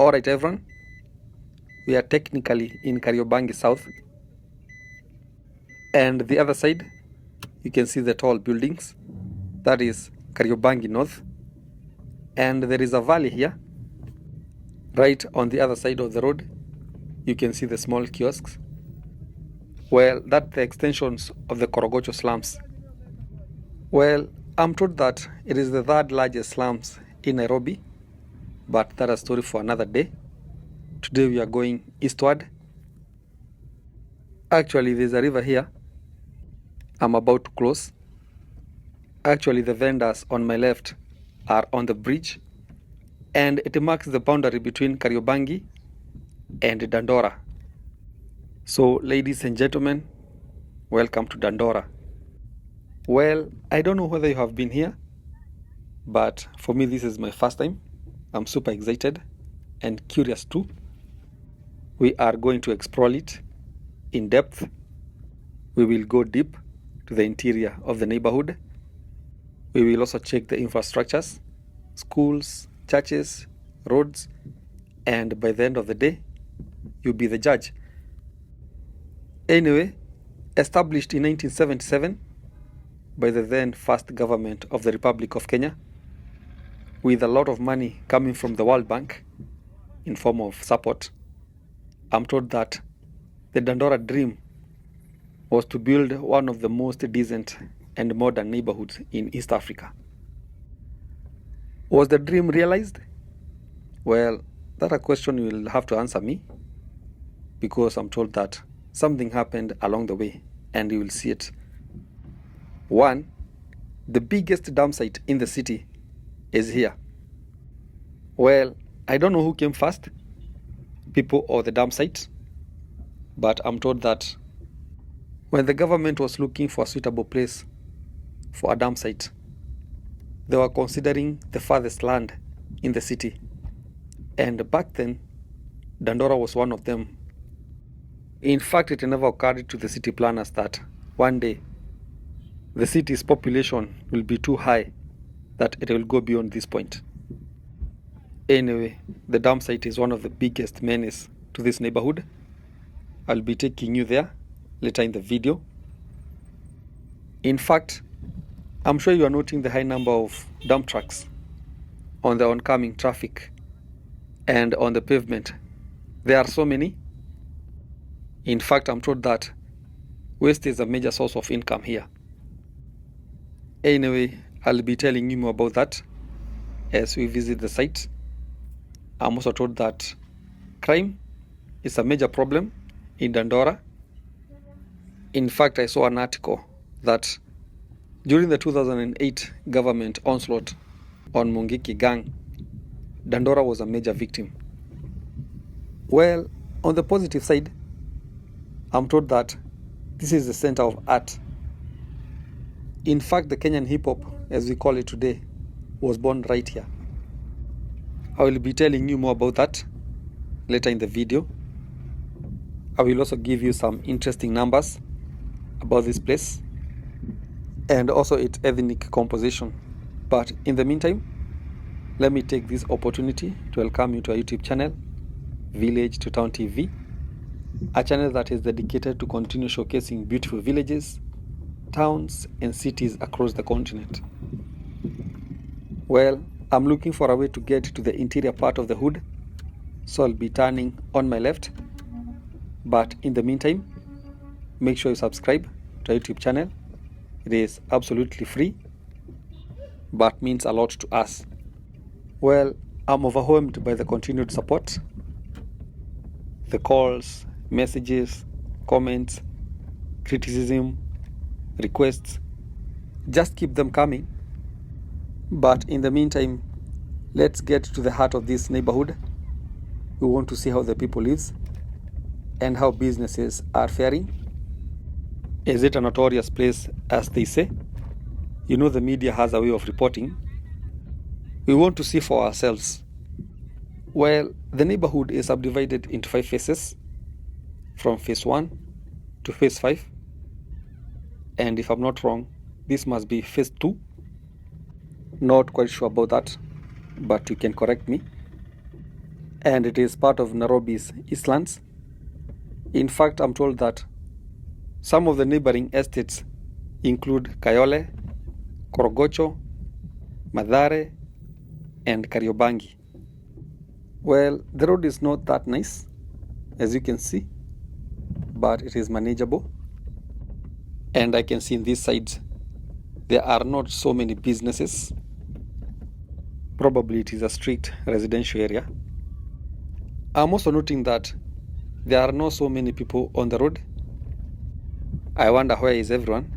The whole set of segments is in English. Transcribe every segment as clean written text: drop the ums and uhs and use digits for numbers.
Alright everyone, we are technically in Kariobangi South, and the other side you can see the tall buildings, that is Kariobangi North, and there is a valley here. Right on the other side of the road you can see the small kiosks. Well, that's the extensions of the Korogocho slums. Well, I'm told that it is the third largest slums in Nairobi, but that's a story for another day. Today we are going eastward. Actually, there's a river here I'm about to cross. Actually, the vendors on my left are on the bridge, and it marks the boundary between Kariobangi and Dandora. So, ladies and gentlemen, welcome to Dandora. Well, I don't know whether you have been here, but for me this is my first time. I'm super excited and curious too. We are going to explore it in depth. We will go deep to the interior of the neighborhood. We will also check the infrastructures, schools, churches, roads, and by the end of the day, you'll be the judge. Anyway, established in 1977 by the then first government of the Republic of Kenya, with a lot of money coming from the World Bank in form of support, I'm told that the Dandora dream was to build one of the most decent and modern neighborhoods in East Africa. Was the dream realized? Well, that's a question you will have to answer me, because I'm told that something happened along the way and you will see it. One, the biggest Dumpsite in the city is here. Well, I don't know who came first, people or the Dumpsite, but I'm told that when the government was looking for a suitable place for a Dumpsite, they were considering the farthest land in the city. And back then, Dandora was one of them. In fact, it never occurred to the city planners that one day the city's population will be too high that it will go beyond this point. Anyway, the Dumpsite is one of the biggest menace to this neighborhood. I'll be taking you there later in the video. In fact, I'm sure you are noting the high number of dump trucks on the oncoming traffic and on the pavement. There are so many. In fact, I'm told that waste is a major source of income here. Anyway, I'll be telling you more about that as we visit the site. I'm also told that crime is a major problem in Dandora. In fact, I saw an article that during the 2008 government onslaught on Mungiki gang, Dandora was a major victim. Well, on the positive side, I'm told that this is the center of art. In fact, the Kenyan hip-hop, as we call it today, was born right here. I will be telling you more about that later in the video. I will also give you some interesting numbers about this place and also its ethnic composition. But in the meantime, let me take this opportunity to welcome you to our YouTube channel, Village to Town TV, a channel that is dedicated to continue showcasing beautiful villages, towns, and cities across the continent. Well, I'm looking for a way to get to the interior part of the hood, so I'll be turning on my left. But in the meantime, make sure you subscribe to our YouTube channel. It is absolutely free, but means a lot to us. Well, I'm overwhelmed by the continued support, the calls, messages, comments, criticism, requests. Just keep them coming. But in the meantime, let's get to the heart of this neighborhood. We want to see how the people live and how businesses are faring. Is it a notorious place, as they say? You know, the media has a way of reporting. We want to see for ourselves. Well, the neighborhood is subdivided into 5 phases, from phase 1 to phase 5. And if I'm not wrong, this must be phase 2. Not quite sure about that, but you can correct me. and it is part of Nairobi's Eastlands. In fact, I'm told that some of the neighboring estates include Kayole, Korogocho, Mathare, and Kariobangi. Well, the road is not that nice, as you can see, but it is manageable. And I can see in this side, there are not so many businesses. Probably it is a strict residential area. I'm also noting that there are not so many people on the road. I wonder where is everyone.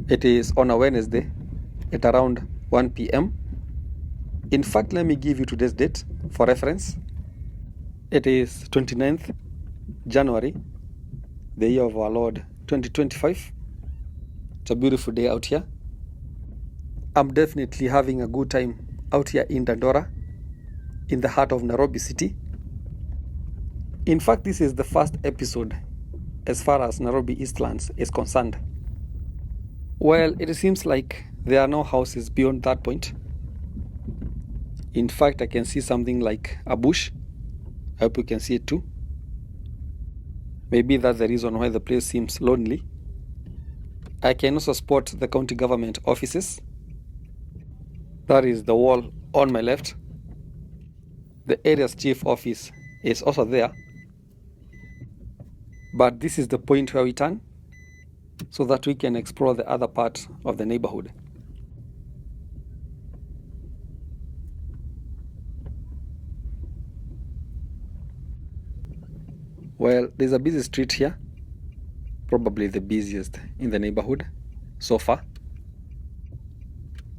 It is on a Wednesday at around 1 p.m. In fact, let me give you today's date for reference. It is 29th January, the year of our Lord 2025. It's a beautiful day out here. I'm definitely having a good time out here in Dandora, in the heart of Nairobi City. In fact, this is the first episode as far as Nairobi Eastlands is concerned. Well, it seems like there are no houses beyond that point. In fact, I can see something like a bush. I hope you can see it too. Maybe that's the reason why the place seems lonely. I can also spot the county government offices. That is the wall on my left. The area's chief office is also there. But this is the point where we turn so that we can explore the other part of the neighborhood. Well, there's a busy street here, probably the busiest in the neighborhood so far.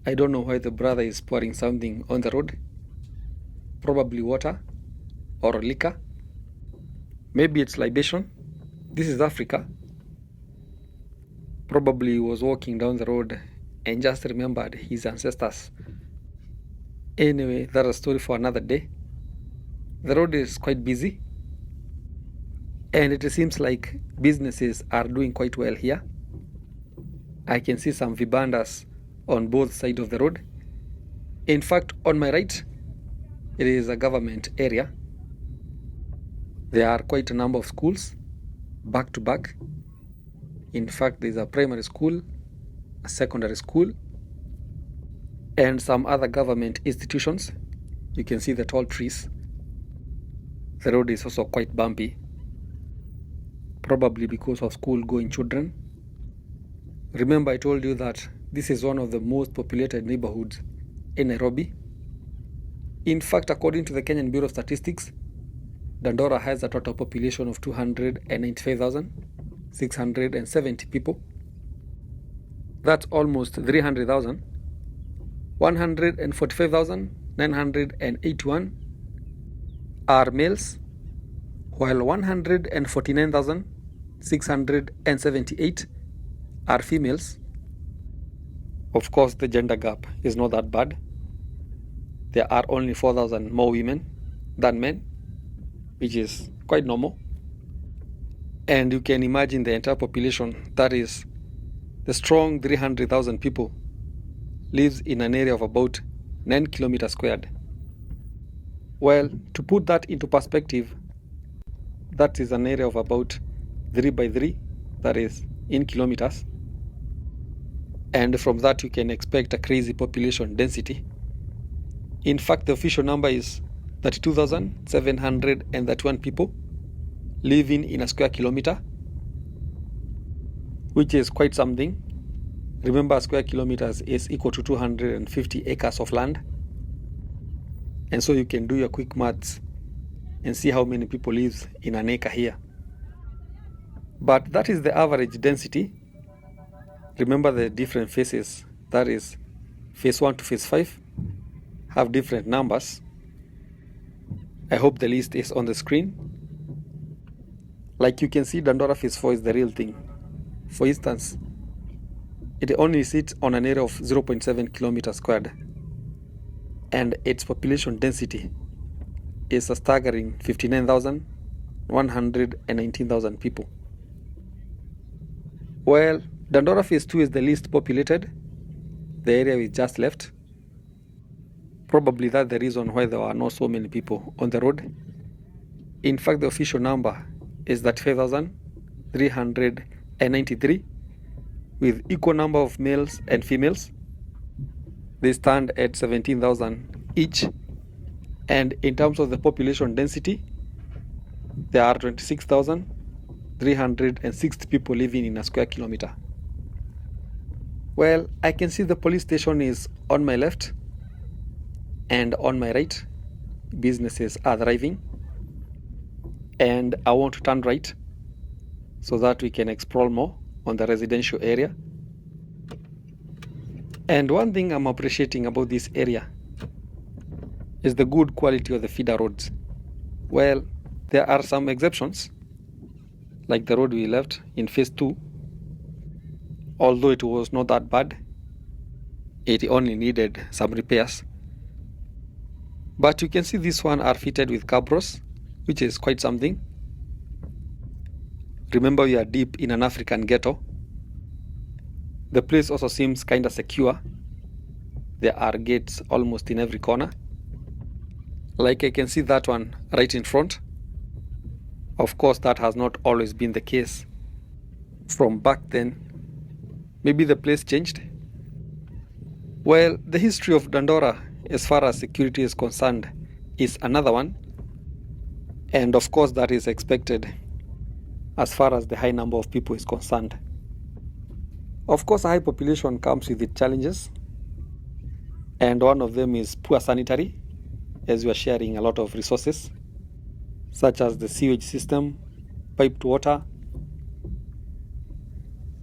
I don't know why the brother is pouring something on the road, probably water or liquor. Maybe it's libation. This is Africa. Probably he was walking down the road and just remembered his ancestors. Anyway, that's a story for another day. The road is quite busy, and it seems like businesses are doing quite well here. I can see some vibandas on both sides of the road. In fact, on my right, it is a government area. There are quite a number of schools, back to back. In fact, there's a primary school, a secondary school, and some other government institutions. You can see the tall trees. The road is also quite bumpy, probably because of school-going children. Remember, I told you that this is one of the most populated neighborhoods in Nairobi. In fact, according to the Kenyan Bureau of Statistics, Dandora has a total population of 295,670 people. That's almost 300,000. 145,981 are males, while 149,678 are females. Of course, the gender gap is not that bad. There are only 4,000 more women than men, which is quite normal. And you can imagine the entire population, that is the strong 300,000 people, lives in an area of about 9 kilometers squared. Well, to put that into perspective, that is an area of about 3 by 3, that is in kilometers. And from that you can expect a crazy population density. In fact, the official number is 32,731 people living in a square kilometer, which is quite something. Remember, a square kilometers is equal to 250 acres of land. And so you can do your quick maths and see how many people live in an acre here. But that is the average density. Remember the different phases, that is phase 1 to phase 5, have different numbers. I hope the list is on the screen. Like you can see, Dandora phase 4 is the real thing. For instance, it only sits on an area of 0.7 kilometers squared, and its population density is a staggering 59,119,000 people. Well, Dandora phase 2 is the least populated, the area we just left. Probably that's the reason why there are not so many people on the road. In fact, the official number is that 5,393, with equal number of males and females. They stand at 17,000 each. And in terms of the population density, there are 26,360 people living in a square kilometer. Well, I can see the police station is on my left, and on my right, businesses are thriving. And I want to turn right so that we can explore more on the residential area. And one thing I'm appreciating about this area is the good quality of the feeder roads. Well, there are some exceptions, like the road we left in phase 2. Although it was not that bad, it only needed some repairs. But you can see this one are fitted with cabros, which is quite something. Remember, we are deep in an African ghetto. The place also seems kinda secure. There are gates almost in every corner. Like I can see that one right in front. Of course, that has not always been the case from back then. Maybe the place changed. Well, the history of Dandora, as far as security is concerned, is another one. And of course, that is expected as far as the high number of people is concerned. Of course, a high population comes with its challenges. And one of them is poor sanitary, as we are sharing a lot of resources, such as the sewage system, piped water.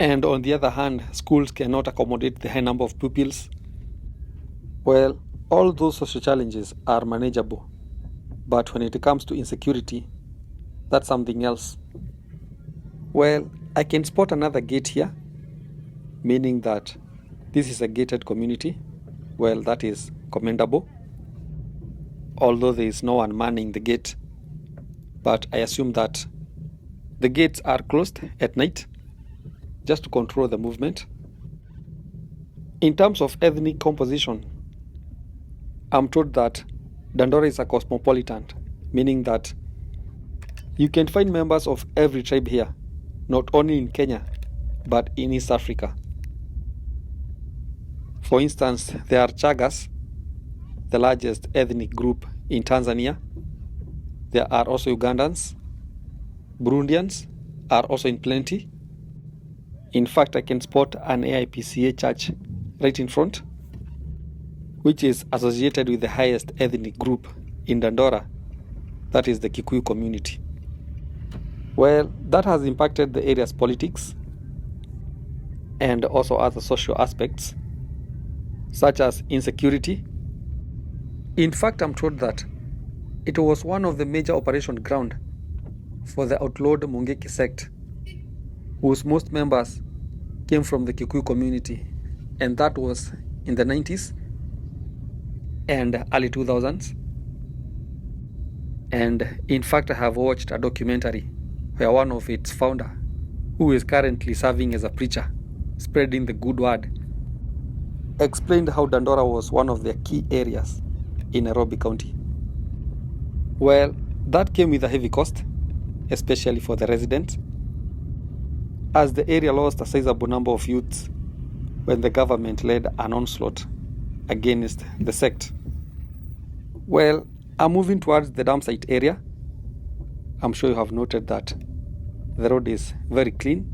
And on the other hand, schools cannot accommodate the high number of pupils. Well, all those social challenges are manageable. But when it comes to insecurity, that's something else. Well, I can spot another gate here, meaning that this is a gated community. Well, that is commendable. Although there is no one manning the gate, but I assume that the gates are closed at night just to control the movement. In terms of ethnic composition, I'm told that Dandora is a cosmopolitan, meaning that you can find members of every tribe here, not only in Kenya, but in East Africa. For instance, there are Chagas, the largest ethnic group in Tanzania. There are also Ugandans. Burundians are also in plenty. In fact, I can spot an AIPCA church right in front, which is associated with the highest ethnic group in Dandora, that is the Kikuyu community. Well, that has impacted the area's politics and also other social aspects, such as insecurity. In fact, I'm told that it was one of the major operation ground for the outlawed Mungeki sect, whose most members came from the Kikuyu community, and that was in the 90s and early 2000s. And in fact, I have watched a documentary where one of its founder, who is currently serving as a preacher, spreading the good word, explained how Dandora was one of their key areas in Nairobi County. Well, that came with a heavy cost, especially for the residents, as the area lost a sizable number of youths when the government led an onslaught against the sect. Well, I'm moving towards the Dumpsite area. I'm sure you have noted that the road is very clean,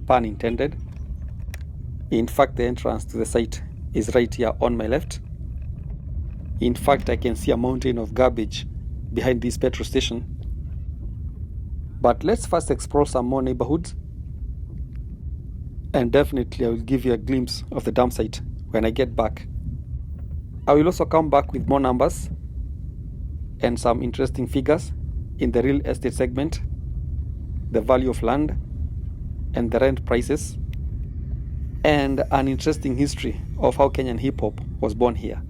pun intended. In fact, the entrance to the site is right here on my left. In fact, I can see a mountain of garbage behind this petrol station. But let's first explore some more neighborhoods. And definitely I will give you a glimpse of the dump site when I get back. I will also come back with more numbers and some interesting figures in the real estate segment, the value of land and the rent prices, and an interesting history of how Kenyan hip-hop was born here.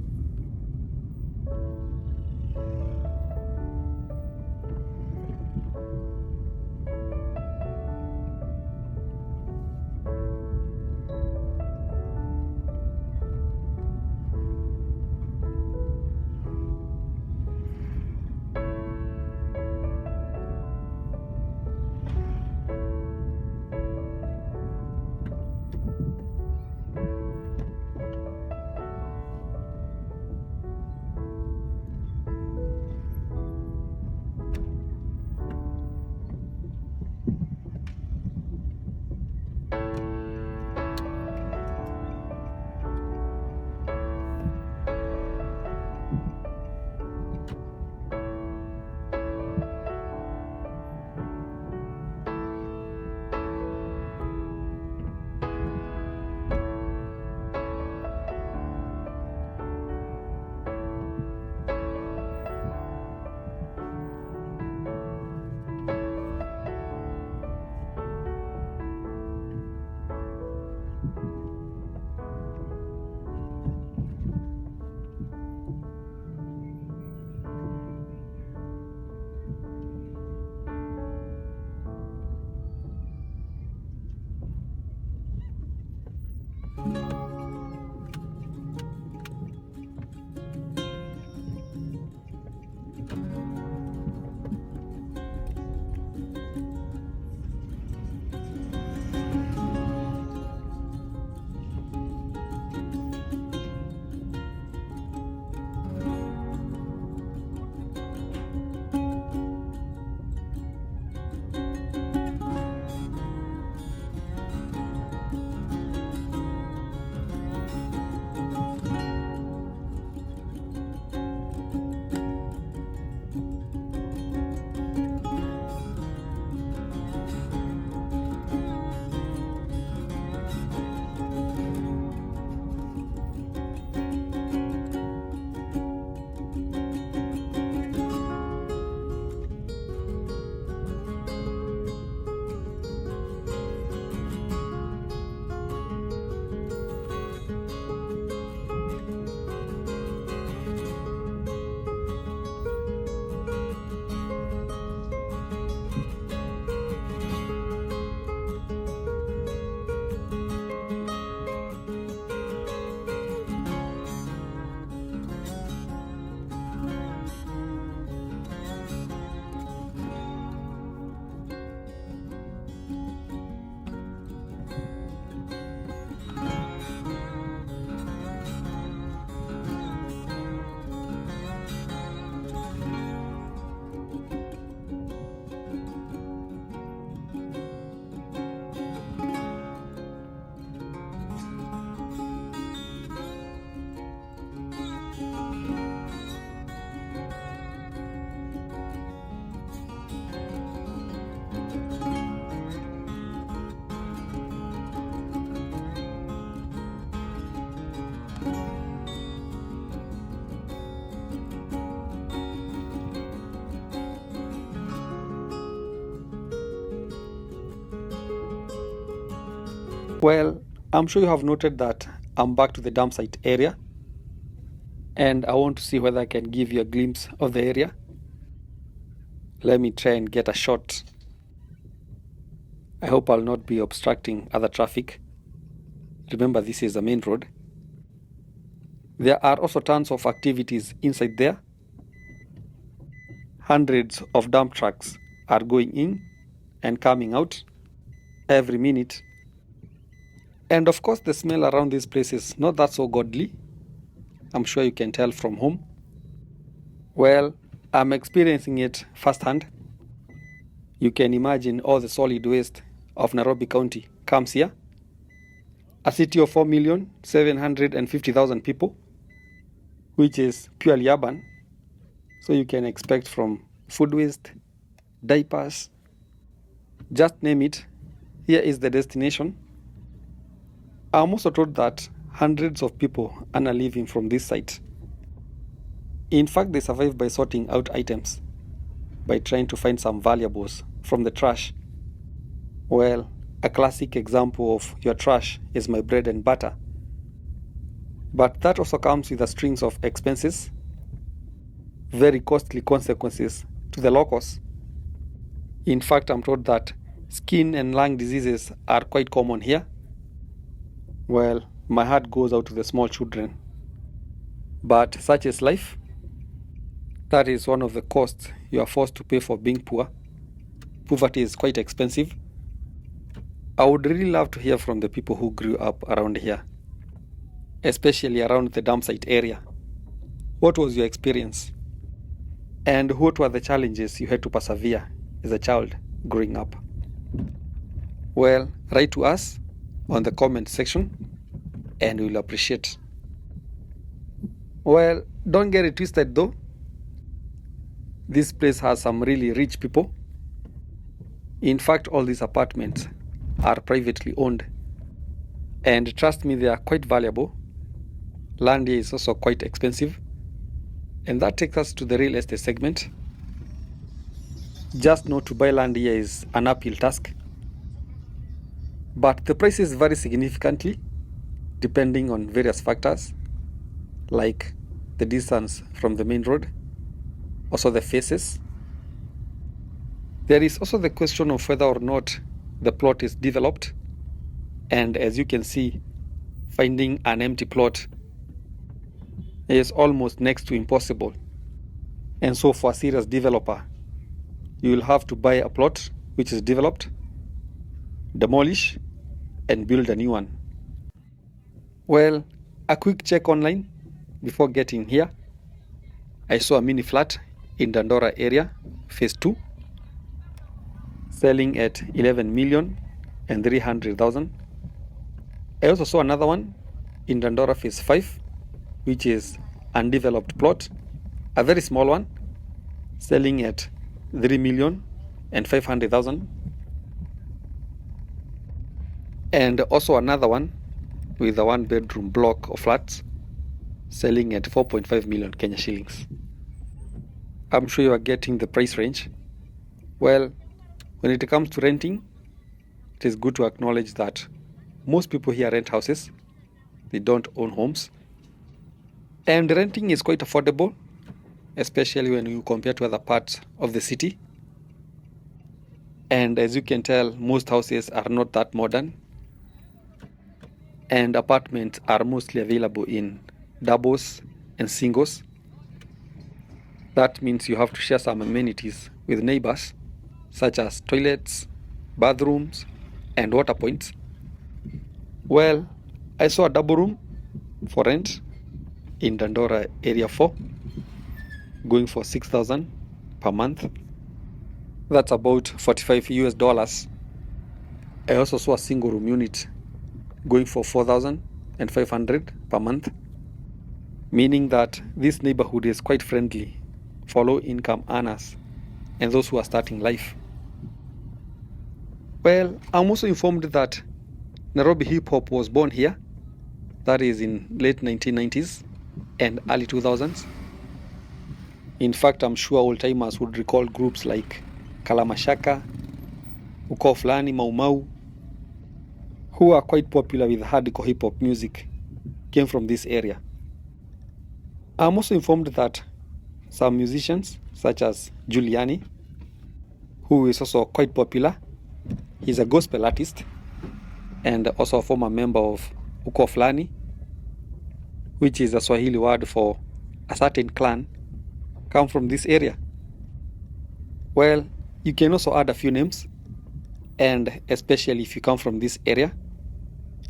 Well, I'm sure you have noted that I'm back to the Dumpsite area, and I want to see whether I can give you a glimpse of the area. Let me try and get a shot. I hope I'll not be obstructing other traffic. Remember, this is a main road. There are also tons of activities inside there. Hundreds of dump trucks are going in and coming out every minute. And of course, the smell around this place is not that so godly. I'm sure you can tell from home. Well, I'm experiencing it firsthand. You can imagine all the solid waste of Nairobi County comes here. A city of 4,750,000 people, which is purely urban. So you can expect from food waste, diapers, just name it. Here is the destination. I'm also told that hundreds of people are now living from this site. In fact, they survive by sorting out items, by trying to find some valuables from the trash. Well, a classic example of your trash is my bread and butter. But that also comes with a strings of expenses, very costly consequences to the locals. In fact, I'm told that skin and lung diseases are quite common here. Well, my heart goes out to the small children. But such is life. That is one of the costs you are forced to pay for being poor. Poverty is quite expensive. I would really love to hear from the people who grew up around here, especially around the Dumpsite area. What was your experience? And what were the challenges you had to persevere as a child growing up? Well, write to us on the comment section and we'll appreciate. Well, don't get it twisted though. This place has some really rich people. In fact, all these apartments are privately owned. And trust me, they are quite valuable. Land here is also quite expensive. And that takes us to the real estate segment. Just know to buy land here is an uphill task. But the prices vary significantly depending on various factors like the distance from the main road, also the faces. There is also the question of whether or not the plot is developed. And as you can see, finding an empty plot is almost next to impossible. And so for a serious developer, you will have to buy a plot which is developed, demolish, and build a new one. Well, a quick check online before getting here. I saw a mini flat in Dandora area, phase 2, selling at 11,300,000. I also saw another one in Dandora phase 5, which is undeveloped plot, a very small one, selling at 3,500,000. And also another one with a 1-bedroom block of flats, selling at 4.5 million Kenya shillings. I'm sure you are getting the price range. Well, when it comes to renting, it is good to acknowledge that most people here rent houses. They don't own homes. And renting is quite affordable, especially when you compare to other parts of the city. And as you can tell, most houses are not that modern. And apartments are mostly available in doubles and singles. That means you have to share some amenities with neighbors, such as toilets, bathrooms, and water points. Well, I saw a double room for rent in Dandora area 4, going for 6,000 per month. That's about $45. I also saw a single room unit going for 4,500 per month, meaning that this neighborhood is quite friendly for low-income earners and those who are starting life. Well, I'm also informed that Nairobi hip-hop was born here, that is in late 1990s and early 2000s. In fact, I'm sure old-timers would recall groups like Kalamashaka, Ukoo Flani, Mau Mau, who are quite popular with hardcore hip hop music came from this area. I'm also informed that some musicians, such as Giuliani, who is also quite popular, he's a gospel artist and also a former member of Uko Flani, which is a Swahili word for a certain clan, come from this area. Well, you can also add a few names, and especially if you come from this area,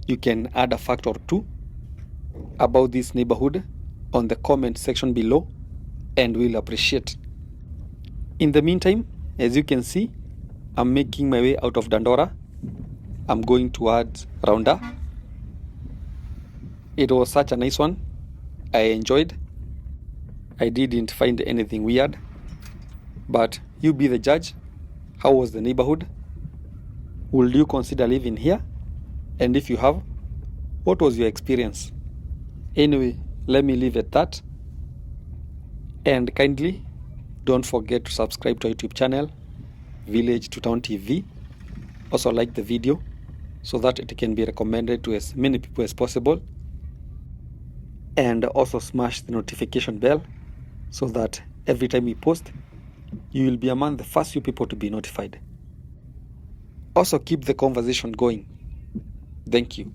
you can add a fact or two about this neighborhood on the comment section below, and we'll appreciate. In the meantime, as you can see, I'm making my way out of Dandora. I'm going towards Rounda. It was such a nice one. I enjoyed. I didn't find anything weird. But you be the judge. How was the neighborhood? Would you consider living here? And if you have, what was your experience? Anyway, let me leave it at that. And kindly don't forget to subscribe to our YouTube channel, Village to Town TV. Also like the video so that it can be recommended to as many people as possible. And also smash the notification bell so that every time we post, you will be among the first few people to be notified. Also keep the conversation going. Thank you.